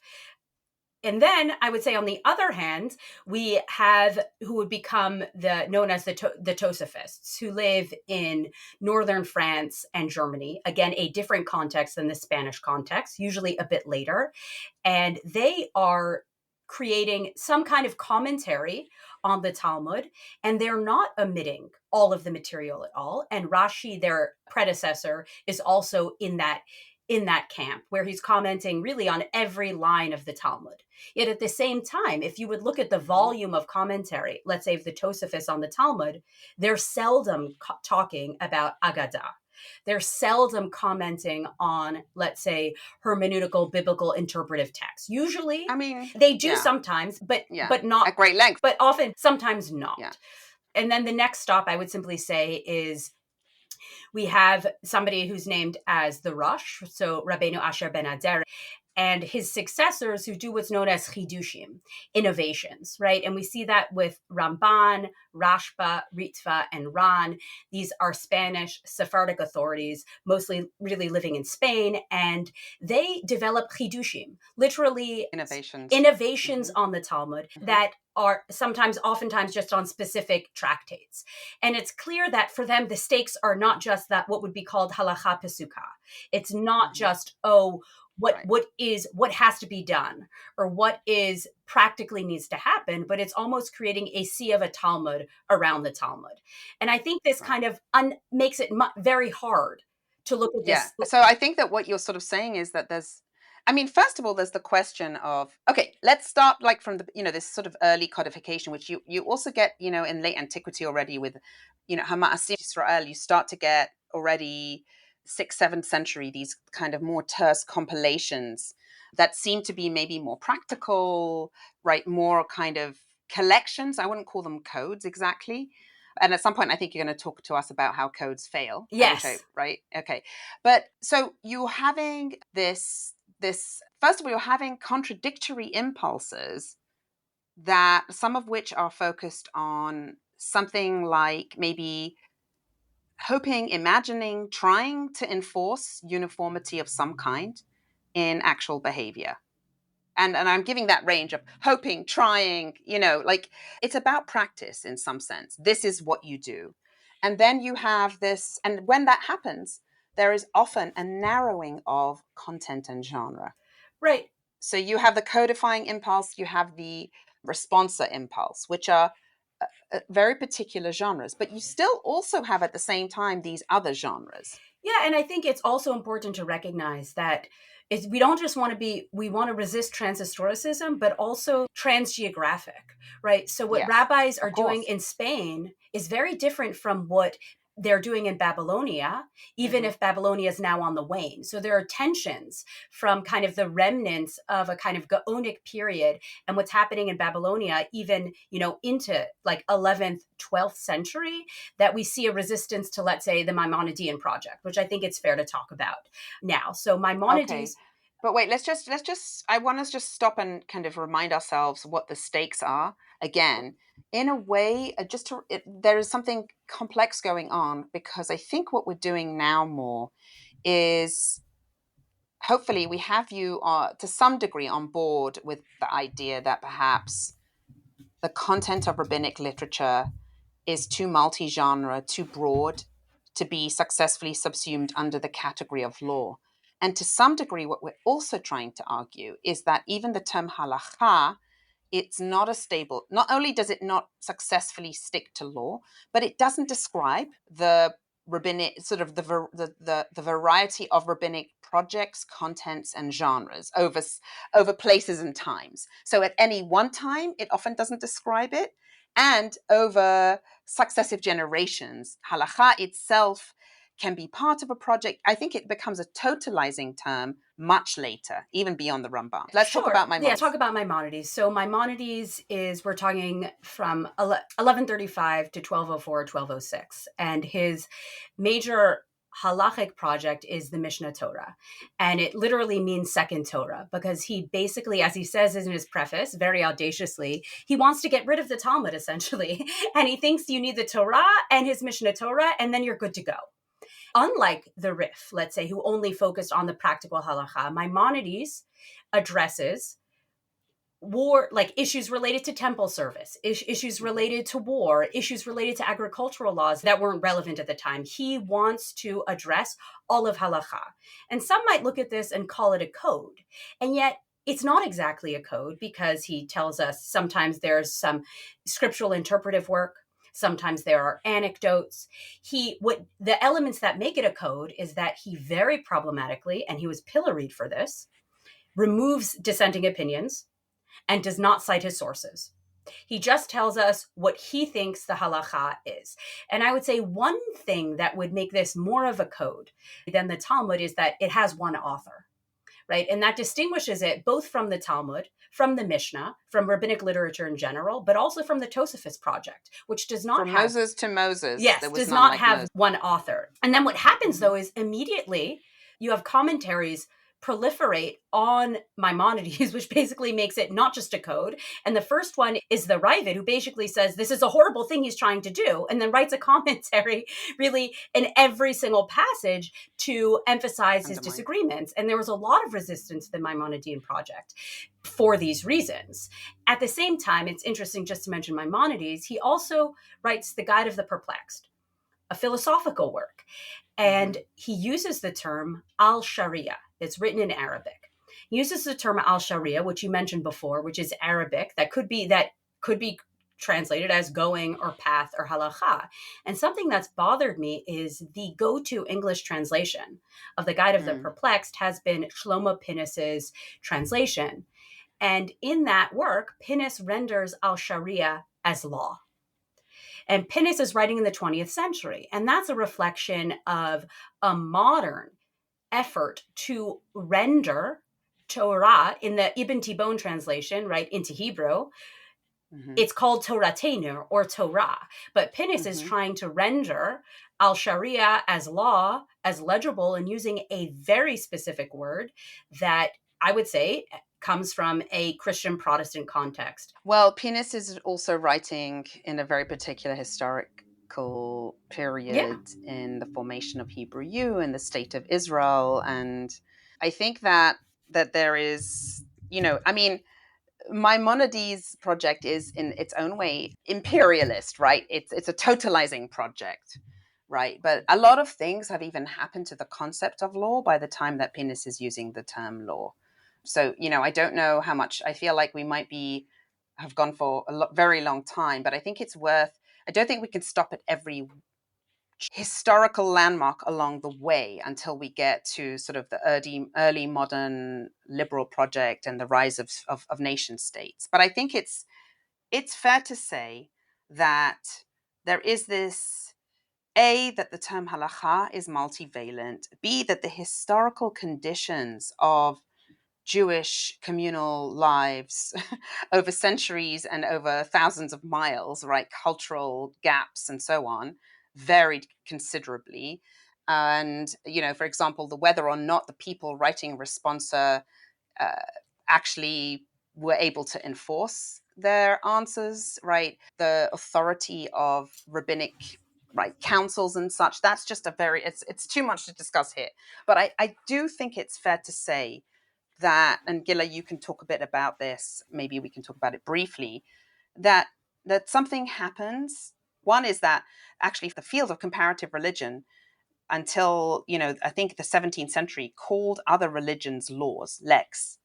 And then I would say on the other hand, we have who would become known as the Tosophists, who live in northern France and Germany. Again, a different context than the Spanish context, usually a bit later. And they are creating some kind of commentary on the Talmud, and they're not omitting all of the material at all. And Rashi, their predecessor, is also in that camp where he's commenting really on every line of the Talmud. Yet at the same time, if you would look at the volume of commentary, let's say of the Tosophists on the Talmud, they're seldom talking about Aggadah. They're seldom commenting on, let's say, hermeneutical, biblical, interpretive texts. Usually, they do sometimes, but not at great length. But often, sometimes not. Yeah. And then the next stop, I would simply say, is we have somebody who's named as the Rosh, so Rabbeinu Asher ben Ader, and his successors who do what's known as chidushim, innovations, right? And we see that with Ramban, Rashba, Ritva, and Ran. These are Spanish Sephardic authorities, mostly really living in Spain, and they develop chidushim, literally innovations on the Talmud that are oftentimes just on specific tractates. And it's clear that for them, the stakes are not just that what would be called halakha pesuka. It's not just, what has to be done or what is practically needs to happen, but it's almost creating a sea of a Talmud around the Talmud. And I think this kind of makes it very hard to look at this. So I think that what you're sort of saying is that first of all, there's the question of, let's start like from the, this sort of early codification, which you also get, in late antiquity already with, Hama'asim Israel, you start to get already 6th, 7th century, these kind of more terse compilations that seem to be maybe more practical, right? More kind of collections. I wouldn't call them codes exactly. And at some point, I think you're going to talk to us about how codes fail. Yes. Right? Okay. But so you're having this, first of all, you're having contradictory impulses that some of which are focused on something like maybe hoping, imagining, trying to enforce uniformity of some kind in actual behavior. And I'm giving that range of hoping, trying, like it's about practice in some sense. This is what you do. And then you have this, and when that happens, there is often a narrowing of content and genre. Right. So you have the codifying impulse, you have the responsa impulse, which are very particular genres, but you still also have at the same time these other genres. Yeah, and I think it's also important to recognize that we don't just want to we want to resist transhistoricism, but also transgeographic, right? So what rabbis are doing in Spain is very different from what they're doing in Babylonia, even if Babylonia is now on the wane. So there are tensions from kind of the remnants of a kind of Gaonic period and what's happening in Babylonia, even, into like 11th, 12th century, that we see a resistance to, let's say, the Maimonidean project, which I think it's fair to talk about now. So Maimonides... Okay. But wait, let's just, I want us to just stop and kind of remind ourselves what the stakes are again. In a way, there is something complex going on, because I think what we're doing now more is hopefully we have you to some degree on board with the idea that perhaps the content of rabbinic literature is too multi-genre, too broad to be successfully subsumed under the category of law. And to some degree, what we're also trying to argue is that even the term halakha, it's not a stable, not only does it not successfully stick to law, but it doesn't describe the rabbinic, sort of the variety of rabbinic projects, contents, and genres over places and times. So at any one time, it often doesn't describe it. And over successive generations, halakha itself can be part of a project. I think it becomes a totalizing term much later, even beyond the Rambam. Let's talk about Maimonides. Yeah, talk about Maimonides. So Maimonides we're talking from 1135 to 1204, 1206. And his major halachic project is the Mishnah Torah. And it literally means second Torah, because he basically, as he says in his preface, very audaciously, he wants to get rid of the Talmud, essentially. And he thinks you need the Torah and his Mishnah Torah, and then you're good to go. Unlike the Rafe, let's say, who only focused on the practical halakha, Maimonides addresses war, like issues related to temple service, issues related to war, issues related to agricultural laws that weren't relevant at the time. He wants to address all of halakha. And some might look at this and call it a code. And yet it's not exactly a code, because he tells us sometimes there's some scriptural interpretive work. Sometimes there are anecdotes. The elements that make it a code is that he very problematically, and he was pilloried for this, removes dissenting opinions and does not cite his sources. He just tells us what he thinks the halakha is. And I would say one thing that would make this more of a code than the Talmud is that it has one author, right? And that distinguishes it both from the Talmud, from the Mishnah, from rabbinic literature in general, but also from the Tosafos project, which does not have... From Moses to Moses. Yes, does not have one author. And then what happens, though, is immediately you have commentaries proliferate on Maimonides, which basically makes it not just a code. And the first one is the Rafe, who basically says this is a horrible thing he's trying to do, and then writes a commentary really in every single passage to emphasize his disagreements. And there was a lot of resistance to the Maimonidean project for these reasons. At the same time, it's interesting just to mention Maimonides, he also writes The Guide of the Perplexed, a philosophical work. And he uses the term al-Sharia. It's written in Arabic. He uses the term al-Sharia, which you mentioned before, which is Arabic, that could be translated as going or path or halakha. And something that's bothered me is the go-to English translation of The Guide of the Perplexed has been Shlomo Pinnis's translation. And in that work, Pinnis renders al-Sharia as law. And Pinnis is writing in the 20th century. And that's a reflection of a modern effort to render Torah in the Ibn Tibbon translation, right, into Hebrew, it's called Toratenu or Torah, but Pinnis is trying to render al-Sharia as law, as legible, and using a very specific word that I would say comes from a Christian Protestant context. Well, Pinnis is also writing in a very particular historical period in the formation of Hebrew U and the state of Israel. And I think that there is, I mean, Maimonides' project is in its own way imperialist, right? It's a totalizing project, right? But a lot of things have even happened to the concept of law by the time that Pinnis is using the term law. So, I don't know how much. I feel like we might have gone for a very long time, but I think it's worth. I don't think we can stop at every historical landmark along the way until we get to sort of the early modern liberal project and the rise of nation states. But I think it's fair to say that there is this, A, that the term halakha is multivalent, B, that the historical conditions of Jewish communal lives over centuries and over thousands of miles, right? Cultural gaps and so on, varied considerably. And, for example, whether or not the people writing responsa actually were able to enforce their answers, right? The authority of rabbinic, right, councils and such, that's just it's too much to discuss here. But I do think it's fair to say that, and Gilah, you can talk a bit about this, maybe we can talk about it briefly, that something happens. One is that actually the field of comparative religion until, I think the 17th century called other religions laws, lex.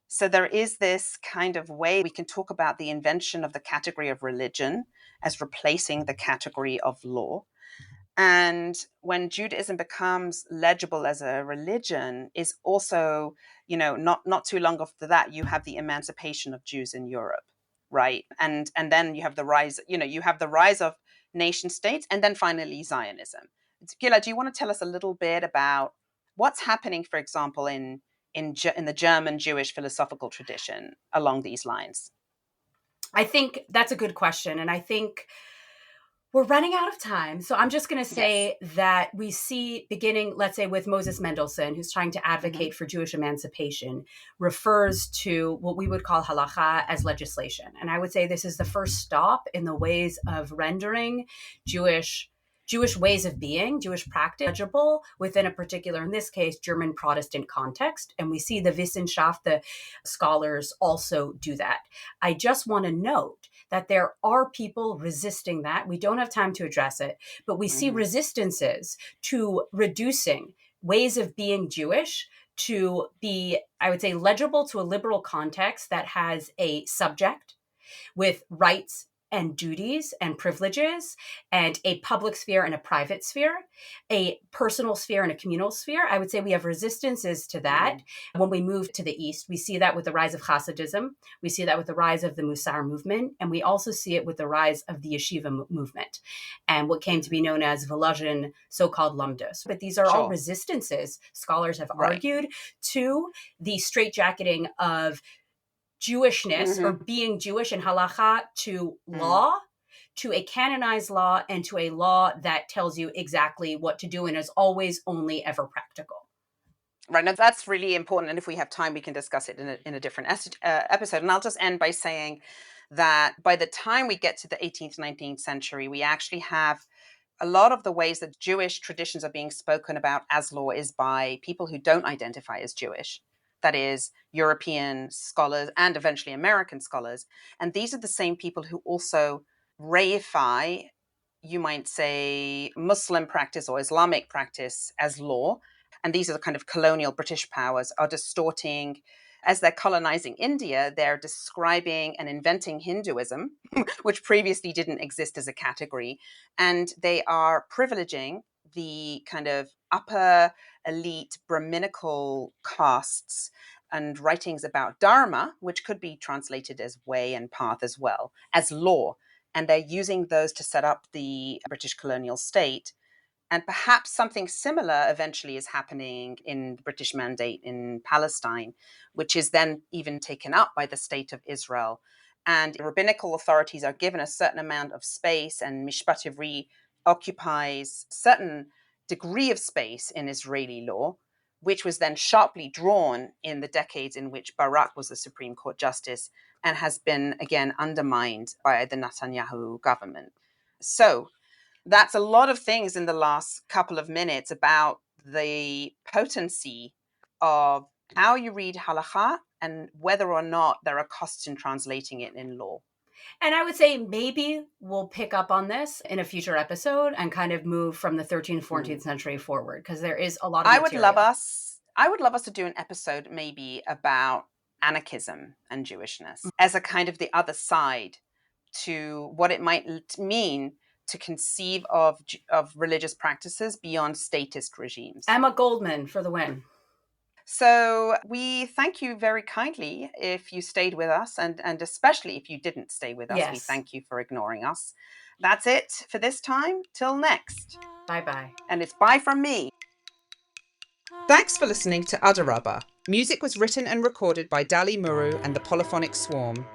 So there is this kind of way we can talk about the invention of the category of religion as replacing the category of law. And when Judaism becomes legible as a religion is also, not too long after that, you have the emancipation of Jews in Europe, right? And then you have the rise, you have the rise of nation states, and then finally Zionism. Gilah, do you want to tell us a little bit about what's happening, for example, in the German Jewish philosophical tradition along these lines? I think that's a good question. And I think we're running out of time. So I'm just going to say that we see beginning, let's say, with Moses Mendelssohn, who's trying to advocate for Jewish emancipation, refers to what we would call halakha as legislation. And I would say this is the first stop in the ways of rendering Jewish ways of being, Jewish practice, legible within a particular, in this case, German Protestant context. And we see the Wissenschaft, the scholars also do that. I just want to note that there are people resisting that. We don't have time to address it, but we see resistances to reducing ways of being Jewish to be, I would say, legible to a liberal context that has a subject with rights and duties and privileges, and a public sphere and a private sphere, a personal sphere and a communal sphere. I would say we have resistances to that. When we move to the East, we see that with the rise of Hasidism. We see that with the rise of the Musar movement. And we also see it with the rise of the Yeshiva movement and what came to be known as Volozhin, so-called Lumdus. But these are all resistances, scholars have argued, to the straitjacketing of Jewishness or being Jewish and halakha to law, to a canonized law, and to a law that tells you exactly what to do and is always only ever practical. Right. Now, that's really important. And if we have time, we can discuss it in a different episode. And I'll just end by saying that by the time we get to the 18th, 19th century, we actually have a lot of the ways that Jewish traditions are being spoken about as law is by people who don't identify as Jewish. That is, European scholars and eventually American scholars. And these are the same people who also reify, you might say, Muslim practice or Islamic practice as law. And these are the kind of colonial British powers are distorting, as they're colonizing India, they're describing and inventing Hinduism, which previously didn't exist as a category. And they are privileging the kind of upper elite Brahminical castes and writings about dharma, which could be translated as way and path as well, as law. And they're using those to set up the British colonial state. And perhaps something similar eventually is happening in the British Mandate in Palestine, which is then even taken up by the state of Israel. and rabbinical authorities are given a certain amount of space, and Mishpat Ivri occupies certain degree of space in Israeli law, which was then sharply drawn in the decades in which Barak was the Supreme Court Justice and has been again undermined by the Netanyahu government. So that's a lot of things in the last couple of minutes about the potency of how you read halakha and whether or not there are costs in translating it in law. And I would say maybe we'll pick up on this in a future episode and kind of move from the 13th, 14th century forward, because there is a lot of material. I would love us to do an episode maybe about anarchism and Jewishness as a kind of the other side to what it might mean to conceive of religious practices beyond statist regimes. Emma Goldman for the win. So we thank you very kindly if you stayed with us, and especially if you didn't stay with us, we thank you for ignoring us. That's it for this time. Till next. Bye-bye. And it's bye from me. Thanks for listening to Aderaba. Music was written and recorded by Dali Muru and the Polyphonic Swarm.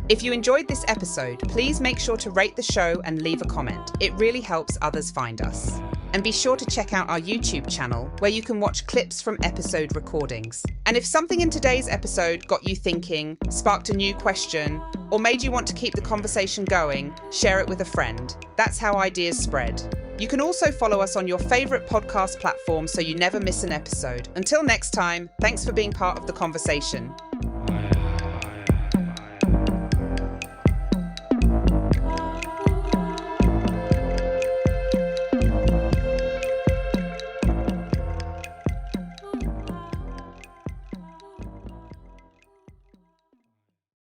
If you enjoyed this episode, please make sure to rate the show and leave a comment. It really helps others find us. And be sure to check out our YouTube channel, where you can watch clips from episode recordings. And if something in today's episode got you thinking, sparked a new question, or made you want to keep the conversation going, share it with a friend. That's how ideas spread. You can also follow us on your favourite podcast platform so you never miss an episode. Until next time, thanks for being part of the conversation.